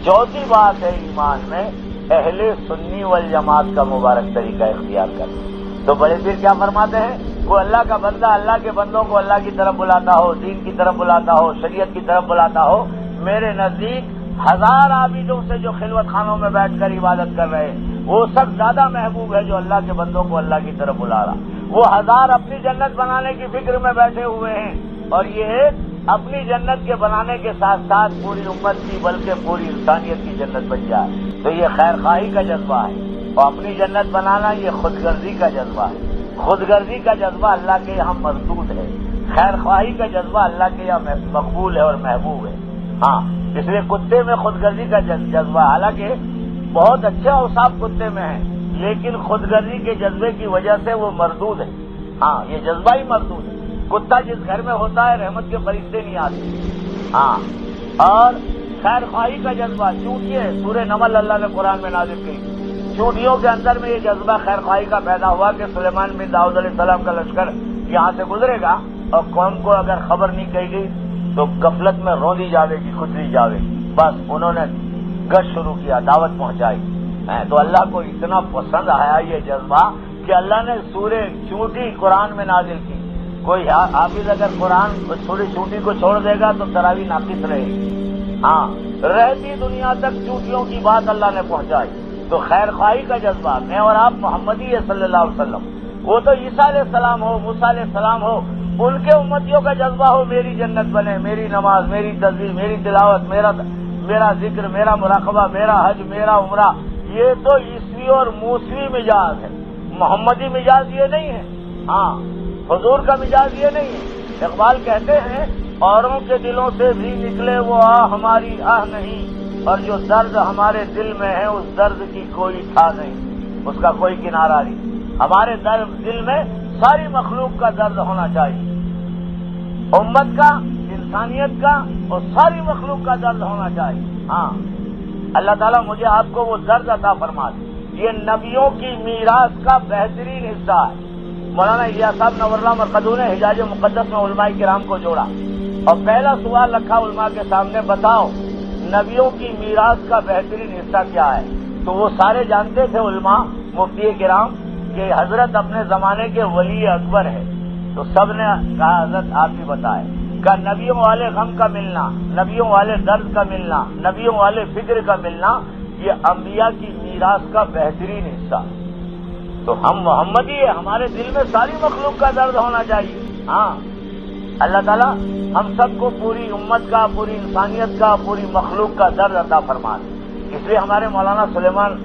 چوتھی بات ہے ایمان میں اہل سنی والجماعت کا مبارک طریقہ اختیار کرنا. تو بڑے پیر کیا فرماتے ہیں؟ کوئی اللہ کا بندہ اللہ کے بندوں کو اللہ کی طرف بلاتا ہو، دین کی طرف بلاتا ہو، شریعت کی طرف بلاتا ہو، میرے نزدیک 1000 عابدوں سے جو خلوت خانوں میں بیٹھ کر عبادت کر رہے ہیں وہ سب زیادہ محبوب ہے جو اللہ کے بندوں کو اللہ کی طرف بلا رہا. وہ 1000 اپنی جنت بنانے کی فکر میں بیٹھے ہوئے ہیں اور یہ اپنی جنت کے بنانے کے ساتھ ساتھ پوری امت کی بلکہ پوری انسانیت کی جنت بن جائے. تو یہ خیر خواہی کا جذبہ ہے اور اپنی جنت بنانا یہ خود غرضی کا جذبہ ہے. خود غرضی کا جذبہ اللہ کے یہاں مردود ہے، خیر خواہی کا جذبہ اللہ کے یہاں مقبول ہے اور محبوب ہے. ہاں اس لیے کتے میں خود غرضی کا جذبہ، حالانکہ بہت اچھے اوصاف کتے میں ہیں لیکن خود غرضی کے جذبے کی وجہ سے وہ مردود ہے. ہاں یہ جذبہ ہی مردود ہے. کتا جس گھر میں ہوتا ہے رحمت کے فرشتے نہیں آتے. ہاں اور خیر خواہی کا جذبہ چونٹیے سورہ نمل اللہ نے قرآن میں نازل کی. چونٹیوں کے اندر میں یہ جذبہ خیر خواہی کا پیدا ہوا کہ سلیمان بن داؤد علیہ السلام کا لشکر یہاں سے گزرے گا اور قوم کو اگر خبر نہیں کہی گئی تو غفلت میں روندی جاوے گی، کچلی جاوے گی. بس انہوں نے گشت شروع کیا، دعوت پہنچائی. تو اللہ کو اتنا پسند آیا یہ جذبہ کہ اللہ نے سورہ چونٹی قرآن میں نازل کی. کوئی حافظ اگر قرآن سورہ چونٹی کو چھوڑ دے گا تو تراویح ناقص رہے گی. ہاں رہتی دنیا تک چونٹیوں کی بات اللہ نے پہنچائی. تو خیر خواہی کا جذبہ میں اور آپ محمدی ہے صلی اللہ علیہ وسلم. وہ تو عیسیٰ علیہ السلام ہو، موسیٰ علیہ السلام ہو، ان کے امتیوں کا جذبہ ہو میری جنت بنے، میری نماز، میری تسبیح، میری تلاوت، میرا ذکر، میرا مراقبہ، میرا حج، میرا عمرہ. یہ تو عیسوی اور موسوی مزاج ہے، محمدی مزاج یہ نہیں ہے. ہاں حضور کا مزاج یہ نہیں ہے. اقبال کہتے ہیں اوروں کے دلوں سے بھی نکلے وہ ہماری نہیں، اور جو درد ہمارے دل میں ہے اس درد کی کوئی ٹھا نہیں، اس کا کوئی کنارہ نہیں. ہمارے دل میں ساری مخلوق کا درد ہونا چاہیے، امت کا، انسانیت کا اور ساری مخلوق کا درد ہونا چاہیے. ہاں اللہ تعالیٰ مجھے آپ کو وہ درد عطا فرما دے. یہ نبیوں کی میراث کا بہترین حصہ ہے. مولانا الیاس صاحب نور اللہ مرقدو نے حجاز مقدس میں علماء کرام کو جوڑا اور پہلا سوال رکھا علماء کے سامنے، بتاؤ نبیوں کی میراث کا بہترین حصہ کیا ہے؟ تو وہ سارے جانتے تھے علماء مفتی کرام کہ حضرت اپنے زمانے کے ولی اکبر ہے. تو سب نے کہا حضرت آپ ہی بتائے. کہ نبیوں والے غم کا ملنا، نبیوں والے درد کا ملنا، نبیوں والے فکر کا ملنا یہ انبیاء کی میراث کا بہترین حصہ. تو ہم محمدی ہیں، ہمارے دل میں ساری مخلوق کا درد ہونا چاہیے. ہاں اللہ تعالیٰ ہم سب کو پوری امت کا، پوری انسانیت کا، پوری مخلوق کا درد عطا فرما دے. اس لیے ہمارے مولانا سلیمان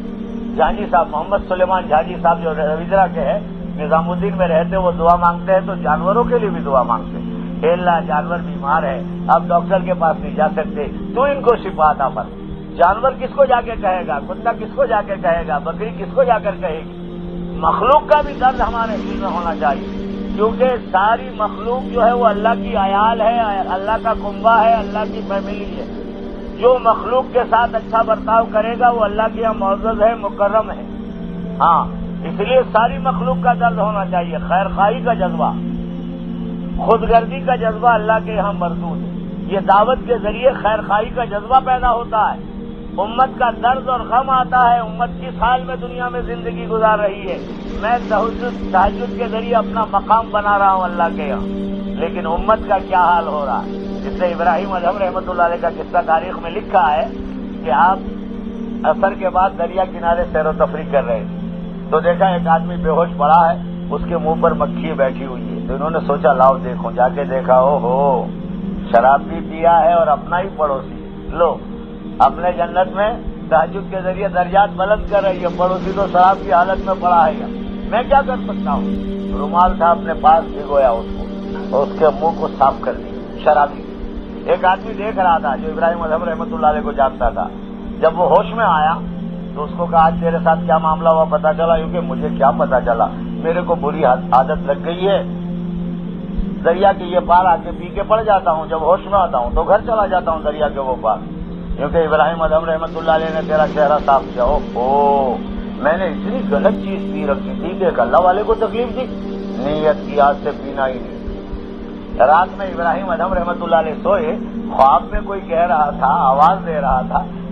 جھاجی صاحب، محمد سلیمان جھاجی صاحب جو رویدرا کے ہیں، نظام الدین میں رہتے، وہ دعا مانگتے ہیں تو جانوروں کے لیے بھی دعا مانگتے ہیں. اے اللہ جانور بیمار ہے، اب ڈاکٹر کے پاس نہیں جا سکتے، تو ان کو شفا عطا فرما. جانور کس کو جا کے کہے گا؟ کتا کس کو جا کے کہے گا؟ بکری کس کو جا کر کہے گی؟ مخلوق کا بھی درد ہمارے دل میں ہونا چاہیے، کیونکہ ساری مخلوق جو ہے وہ اللہ کی عیال ہے، اللہ کا کنبہ ہے، اللہ کی فیملی ہے. جو مخلوق کے ساتھ اچھا برتاؤ کرے گا وہ اللہ کے یہاں معزز ہے، مکرم ہے. ہاں اس لیے ساری مخلوق کا درد ہونا چاہیے. خیر خواہی کا جذبہ، خود غرضی کا جذبہ اللہ کے یہاں مردود ہے. یہ دعوت کے ذریعے خیر خواہی کا جذبہ پیدا ہوتا ہے. امت کا درد اور غم آتا ہے، امت کس حال میں دنیا میں زندگی گزار رہی ہے. میں تہجد کے ذریعے اپنا مقام بنا رہا ہوں اللہ کے یہاں، لیکن امت کا کیا حال ہو رہا ہے. جس سے ابراہیم ادھم رحمۃ اللہ علیہ کا قصہ تاریخ میں لکھا ہے کہ آپ عصر کے بعد دریا کنارے سیر و تفریح کر رہے تھے تو دیکھا ایک آدمی بے ہوش پڑا ہے، اس کے منہ پر مکھی بیٹھی ہوئی ہے. تو انہوں نے سوچا لاؤ دیکھو، جا کے دیکھا، او ہو شراب بھی پیا ہے اور اپنا ہی پڑوسی. لو اپنے جنت میں تہجد کے ذریعے درجات بلند کر رہی ہے، پڑوسی تو شراب کی حالت میں پڑا ہے. میں کیا کر سکتا ہوں؟ رومال تھا اپنے پاس، بھگویا اس کو اور اس کے منہ کو صاف کر دیا شرابی. ایک آدمی دیکھ رہا تھا جو ابراہیم ادھم رحمۃ اللہ علیہ کو جانتا تھا. جب وہ ہوش میں آیا تو اس کو کہا آج تیرے ساتھ کیا معاملہ ہوا پتا چلا؟ کیونکہ مجھے کیا پتا چلا، میرے کو بری عادت لگ گئی ہے، دریا کے یہ پار آ کے پی کے پڑ جاتا ہوں، جب ہوش میں آتا ہوں تو گھر چلا جاتا ہوں دریا کے وہ پار. کیونکہ ابراہیم ادھم رحمۃ اللہ علیہ نے تیرا چہرہ صاف کیا. او میں نے اتنی غلط چیز پی رکھی تھی کہ اللہ والے کو تکلیف دی. نیت کی آج سے پینا ہی نہیں. رات میں ابراہیم ادھم رحمۃ اللہ علیہ سوئے، خواب میں کوئی کہہ رہا تھا، آواز دے رہا تھا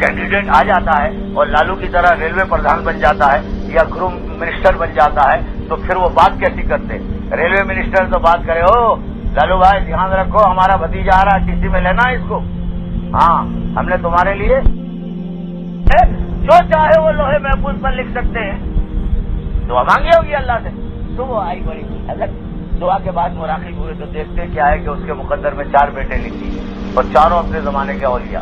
کینڈیڈیٹ آ جاتا ہے اور لالو کی طرح ریلوے پردھان بن جاتا ہے یا گروپ منسٹر بن جاتا ہے تو پھر وہ بات کیسی کرتے؟ ریلوے منسٹر تو بات کرے، او لالو بھائی دھیان رکھو ہمارا بھتیجا آ رہا ہے ٹی سی میں لینا ہے اس کو، ہاں ہم نے تمہارے لیے جو چاہے وہ لوہے محفوظ پر لکھ سکتے ہیں، دعا مانگی ہوگی اللہ سے، تو وہ آئی بڑی اگر دعا کے بعد مراقب ہوئے تو دیکھتے کیا ہے کہ اس کے مقدر میں 4 بیٹے لکھی اور چاروں اپنے زمانے کے اولیاء۔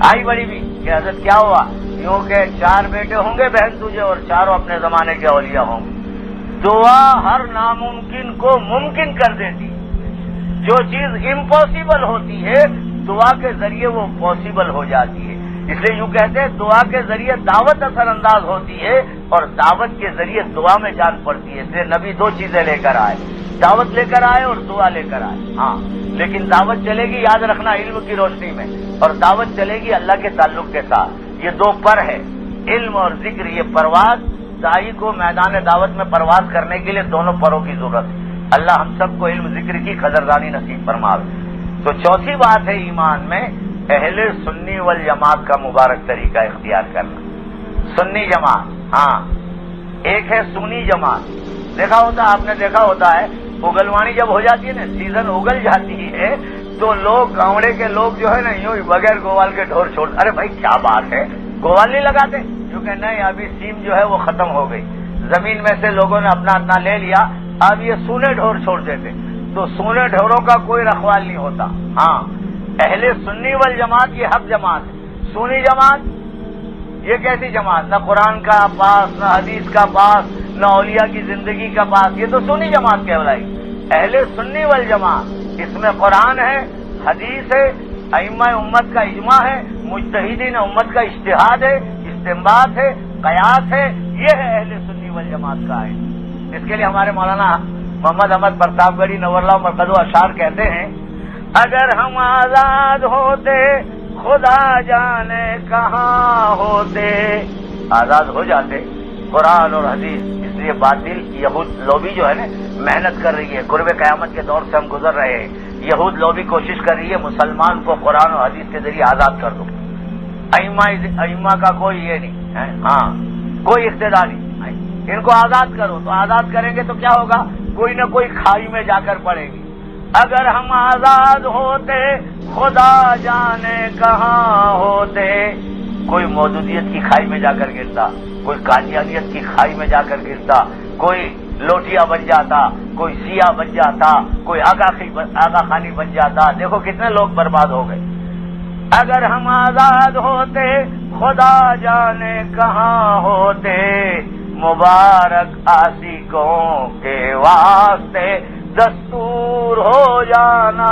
آئی بڑی بھی کہ حضرت کیا ہوا؟ یوں کہ 4 بیٹے ہوں گے بہن تجھے اور چاروں اپنے زمانے کے اولیاء ہوں گے۔ دعا ہر ناممکن کو ممکن کر دیتی، جو چیز امپاسبل ہوتی ہے دعا کے ذریعے وہ پاسبل ہو جاتی ہے۔ اس لیے یوں کہتے ہیں دعا کے ذریعے دعوت اثر انداز ہوتی ہے اور دعوت کے ذریعے دعا میں جان پڑتی ہے۔ اس لیے نبی 2 چیزیں لے کر آئے، دعوت لے کر آئے اور دعا لے کر آئے، ہاں لیکن دعوت چلے گی یاد رکھنا علم کی روشنی میں، اور دعوت چلے گی اللہ کے تعلق کے ساتھ۔ یہ 2 پر ہے، علم اور ذکر، یہ پرواز داعی کو میدان دعوت میں پرواز کرنے کے لیے دونوں پروں کی ضرورت ہے۔ اللہ ہم سب کو علم ذکر کی قدردانی نصیب فرماوے۔ تو چوتھی بات ہے ایمان میں اہل سنی والجماعت کا مبارک طریقہ اختیار کرنا۔ سنی جماعت، ہاں ایک ہے سنی جماعت، دیکھا ہوتا آپ نے دیکھا ہوتا ہے اگلوانی جب ہو جاتی ہے نا، سیزن اگل جاتی ہے تو لوگ گاؤڑے کے لوگ جو ہے نا یوں بغیر گوال کے ڈھور چھوڑ، ارے بھائی کیا بات ہے گوال نہیں لگاتے؟ کیونکہ نہیں ابھی سیم جو ہے وہ ختم ہو گئی، زمین میں سے لوگوں نے اپنا لے لیا، اب یہ سونے ڈھور چھوڑ دیتے، تو سونے ڈھوروں کا کوئی رکھوال نہیں ہوتا۔ ہاں اہل سنی والجماعت یہ حق جماعت ہے۔ سنی جماعت یہ کیسی جماعت؟ نہ قرآن کا پاس، نہ حدیث کا پاس، نہ اولیاء کی زندگی کا پاس، یہ تو سنی جماعت کہلائی۔ اہل سنی والجماعت اس میں قرآن ہے، حدیث ہے، ائمہ امت کا اجماع ہے، مجتہدین امت کا اجتہاد ہے، استنباط ہے، قیاس ہے، یہ ہے اہل سنی والجماعت کا ہے۔ اس کے لیے ہمارے مولانا محمد احمد پرتاپ گڑھی نور اللہ مرکز و اشعار کہتے ہیں، اگر ہم آزاد ہوتے خدا جانے کہاں ہوتے، آزاد ہو جاتے قرآن اور حدیث۔ اس لیے باطل یہود لوبی جو ہے نا محنت کر رہی ہے، قرب قیامت کے دور سے ہم گزر رہے ہیں، یہود لوبی کوشش کر رہی ہے مسلمان کو قرآن اور حدیث کے ذریعے آزاد کر دو۔ ائمہ کا کوئی یہ نہیں ہے، ہاں کوئی اقتدار نہیں، ان کو آزاد کرو، تو آزاد کریں گے تو کیا ہوگا؟ کوئی نہ کوئی کھائی میں جا کر پڑے گی۔ اگر ہم آزاد ہوتے خدا جانے کہاں ہوتے، کوئی مودودیت کی کھائی میں جا کر گرتا، کوئی قادیانیت کی کھائی میں جا کر گرتا، کوئی لوٹیا بن جاتا، کوئی سیاہ بن جاتا، کوئی آغا خانی بن جاتا، دیکھو کتنے لوگ برباد ہو گئے۔ اگر ہم آزاد ہوتے خدا جانے کہاں ہوتے، مبارک عاشقوں کے واسطے دستور ہو جانا،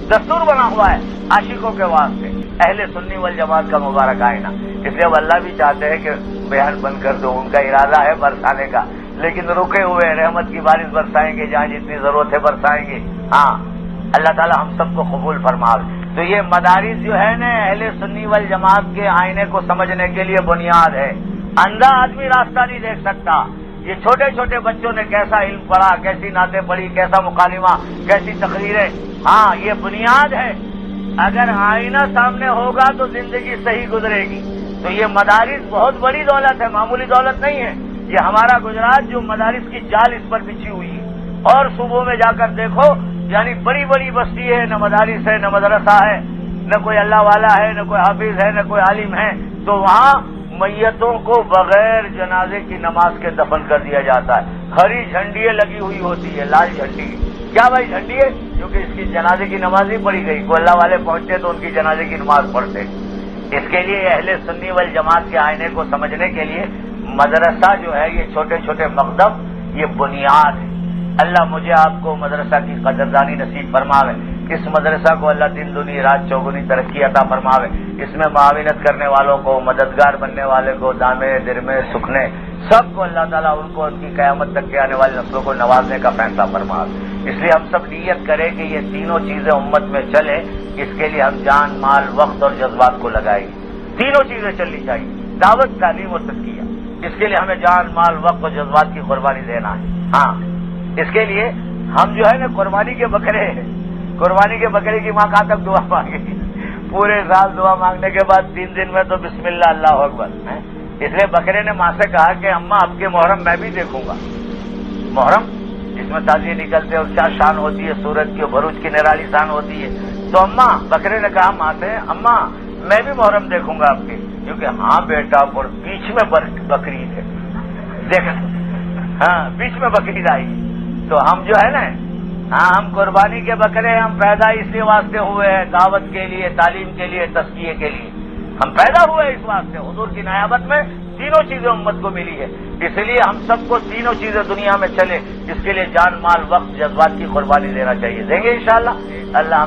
دستور بنا ہوا ہے عاشقوں کے واسطے اہل سنی والجماعت کا مبارک آئینہ۔ اس لیے اب اللہ بھی چاہتے ہیں کہ بیان بند کر دو، ان کا ارادہ ہے برسانے کا، لیکن رکے ہوئے رحمت کی بارش برسائیں گے، جہاں جتنی ضرورت ہے برسائیں گے۔ ہاں اللہ تعالی ہم سب کو قبول فرمائے۔ تو یہ مدارس جو ہے نا اہل سنی والجماعت کے آئینے کو سمجھنے کے لیے بنیاد ہے۔ اندھا آدمی راستہ نہیں دیکھ سکتا۔ یہ چھوٹے چھوٹے بچوں نے کیسا علم پڑھا، کیسی نعتیں پڑھی، کیسا مکالمہ، کیسی تقریریں، ہاں یہ بنیاد ہے۔ اگر آئینہ سامنے ہوگا تو زندگی صحیح گزرے گی۔ تو یہ مدارس بہت بڑی دولت ہے، معمولی دولت نہیں ہے۔ یہ ہمارا گجرات جو مدارس کی جال اس پر بچھی ہوئی ہے، اور صوبوں میں جا کر دیکھو یعنی بڑی بڑی بستی ہے، نہ مدارس ہے، نہ مدرسہ ہے، نہ کوئی اللہ والا ہے، نہ کوئی حافظ ہے، نہ کوئی عالم ہے، تو وہاں میتوں کو بغیر جنازے کی نماز کے دفن کر دیا جاتا ہے۔ ہری جھنڈیاں لگی ہوئی ہوتی ہے، لال جھنڈی، کیا بھائی جھنڈی ہے؟ کیونکہ اس کی جنازے کی نماز نہیں پڑھی گئی، کوئی اللہ والے پہنچتے تو ان کی جنازے کی نماز پڑھتے۔ اس کے لیے اہل سنی والجماعت کے آئینے کو سمجھنے کے لیے مدرسہ جو ہے یہ چھوٹے چھوٹے مقدم یہ بنیاد ہے۔ اللہ مجھے آپ کو مدرسہ کی قدردانی نصیب فرماوے، اس مدرسہ کو اللہ دن دنی رات چوگنی ترقی عطا فرماوے، اس میں معاونت کرنے والوں کو، مددگار بننے والے کو، دامے درمے سکھنے سب کو اللہ تعالیٰ ان کو ان کی قیامت تک کے آنے والی نسلوں کو نوازنے کا فیصلہ فرماوے۔ اس لیے ہم سب نیت کریں کہ یہ تینوں چیزیں امت میں چلے، اس کے لیے ہم جان، مال، وقت اور جذبات کو لگائیں۔ تینوں چیزیں چلنی چاہیے، دعوت، تعلیم اور تزکیہ۔ اس کے لیے ہمیں جان، مال، وقت اور جذبات کی قربانی دینا ہے۔ ہاں اس کے لیے ہم جو ہے نا قربانی کے بکرے ہیں، قربانی کے بکرے کی ماں کہاں تک دعا مانگے گی؟ پورے سال دعا مانگنے کے بعد 3 دن میں تو بسم اللہ اللہ اکبر. اس لیے بکرے نے ماں سے کہا کہ اماں اب کے محرم میں بھی دیکھوں گا. محرم جس میں تازیے نکلتے اور کیا شان ہوتی ہے سورج کی اور بھروچ کی نرالی شان ہوتی ہے. تو اماں بکرے نے کہا ماں سے اماں میں بھی محرم دیکھوں گا آپ کے. کیونکہ ہاں بیٹا اور بیچ میں بقرعید ہے دیکھ. ہاں بیچ میں بقرعید آئی. تو ہم جو ہے نا ہاں ہم قربانی کے بکرے ہم پیدا اسی واسطے ہوئے ہیں دعوت کے لیے تعلیم کے لیے تزکیے کے لیے. ہم پیدا ہوئے اس واسطے حضور کی نیابت میں تینوں چیزیں امت کو ملی ہے. اس لیے ہم سب کو تینوں چیزیں دنیا میں چلے اس کے لیے جان مال وقت جذبات کی قربانی دینا چاہیے. دیں گے انشاءاللہ. اللہ